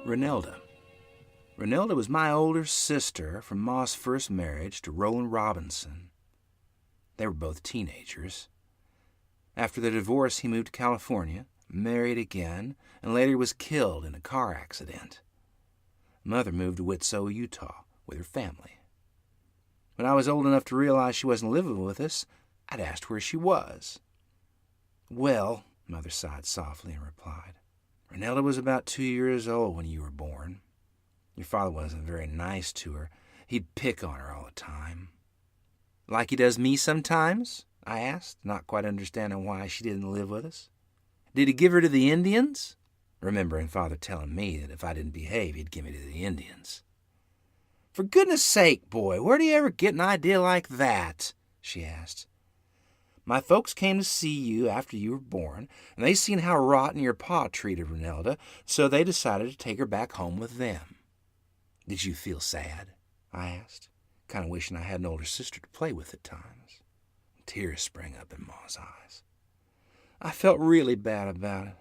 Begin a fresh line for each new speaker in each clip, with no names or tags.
Ronelda. Ronelda was my older sister from Ma's first marriage to Roland Robinson. They were both teenagers. After their divorce, he moved to California, married again, and later was killed in a car accident. Mother moved to Whitso, Utah, with her family. When I was old enough to realize she wasn't living with us, I'd asked where she was. "Well," Mother sighed softly and replied, "Ronelda was about 2 years old when you were born. Your father wasn't very nice to her. He'd pick on her all the time." "Like he does me sometimes?" I asked, not quite understanding why she didn't live with us. "Did he give her to the Indians?" Remembering Father telling me that if I didn't behave, he'd give me to the Indians. "For goodness sake, boy, where do you ever get an idea like that?" she asked. "My folks came to see you after you were born, and they seen how rotten your pa treated Ronelda, so they decided to take her back home with them." "Did you feel sad?" I asked, kind of wishing I had an older sister to play with at times. Tears sprang up in Ma's eyes. "I felt really bad about it,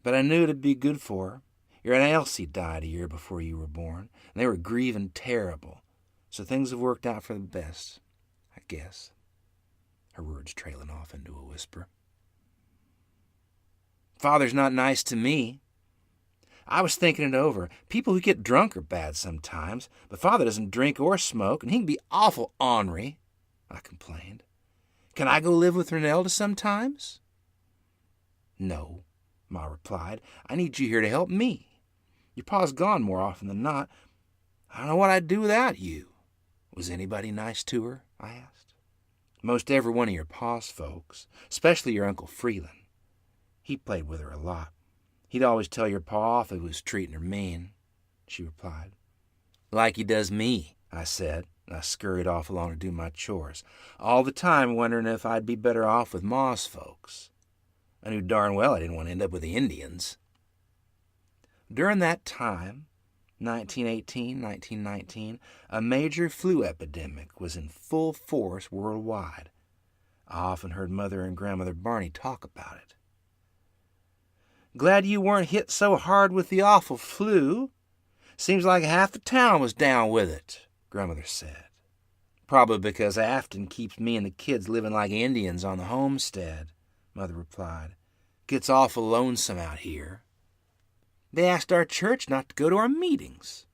but I knew it'd be good for her. Your Aunt Elsie died a year before you were born, and they were grieving terrible, so things have worked out for the best, I guess." Her words trailing off into a whisper. "Father's not nice to me. I was thinking it over. People who get drunk are bad sometimes, but Father doesn't drink or smoke, and he can be awful ornery," I complained. "Can I go live with Ronelda sometimes?" "No," Ma replied. "I need you here to help me. Your pa's gone more often than not. I don't know what I'd do without you." "Was anybody nice to her?" I asked. "Most every one of your pa's folks, especially your Uncle Freeland. He played with her a lot. He'd always tell your pa off if he was treating her mean," she replied. "Like he does me," I said, and I scurried off along to do my chores, all the time wondering if I'd be better off with Ma's folks. I knew darn well I didn't want to end up with the Indians. During that time, 1918, 1919, a major flu epidemic was in full force worldwide. I often heard Mother and Grandmother Barney talk about it. "Glad you weren't hit so hard with the awful flu. Seems like half the town was down with it," Grandmother said. "Probably because Afton keeps me and the kids living like Indians on the homestead," Mother replied. "Gets awful lonesome out here. They asked our church not to go to our meetings.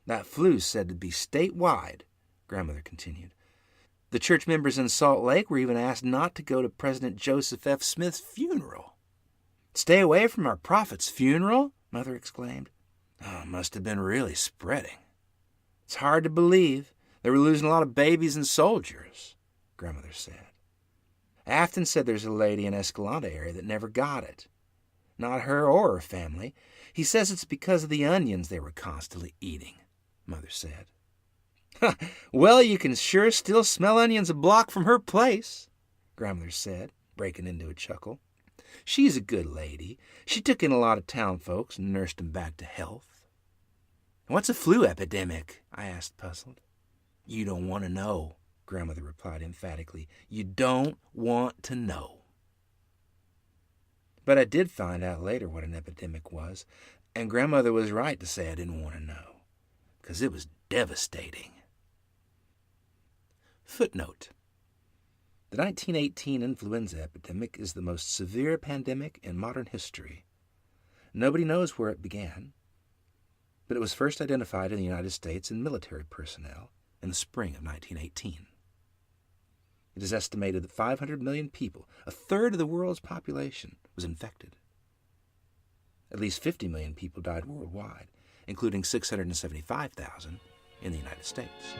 That flu's said to be statewide," Grandmother continued. "The church members in Salt Lake were even asked not to go to President Joseph F. Smith's funeral." "Stay away from our prophet's funeral?" Mother exclaimed. "Oh, it must have been really spreading." "It's hard to believe. They were losing a lot of babies and soldiers," Grandmother said. "Afton said there's a lady in Escalante area that never got it. Not her or her family. He says it's because of the onions they were constantly eating," Mother said. "Well, you can sure still smell onions a block from her place," Grandmother said, breaking into a chuckle. "She's a good lady. She took in a lot of town folks and nursed them back to health." "What's a flu epidemic?" I asked, puzzled. "You don't want to know," Grandmother replied emphatically. "You don't want to know." But I did find out later what an epidemic was, and Grandmother was right to say I didn't want to know, because it was devastating. Footnote: the 1918 influenza epidemic is the most severe pandemic in modern history. Nobody knows where it began, but it was first identified in the United States in military personnel in the spring of 1918. It is estimated that 500 million people, a third of the world's population, was infected. At least 50 million people died worldwide, including 675,000 in the United States.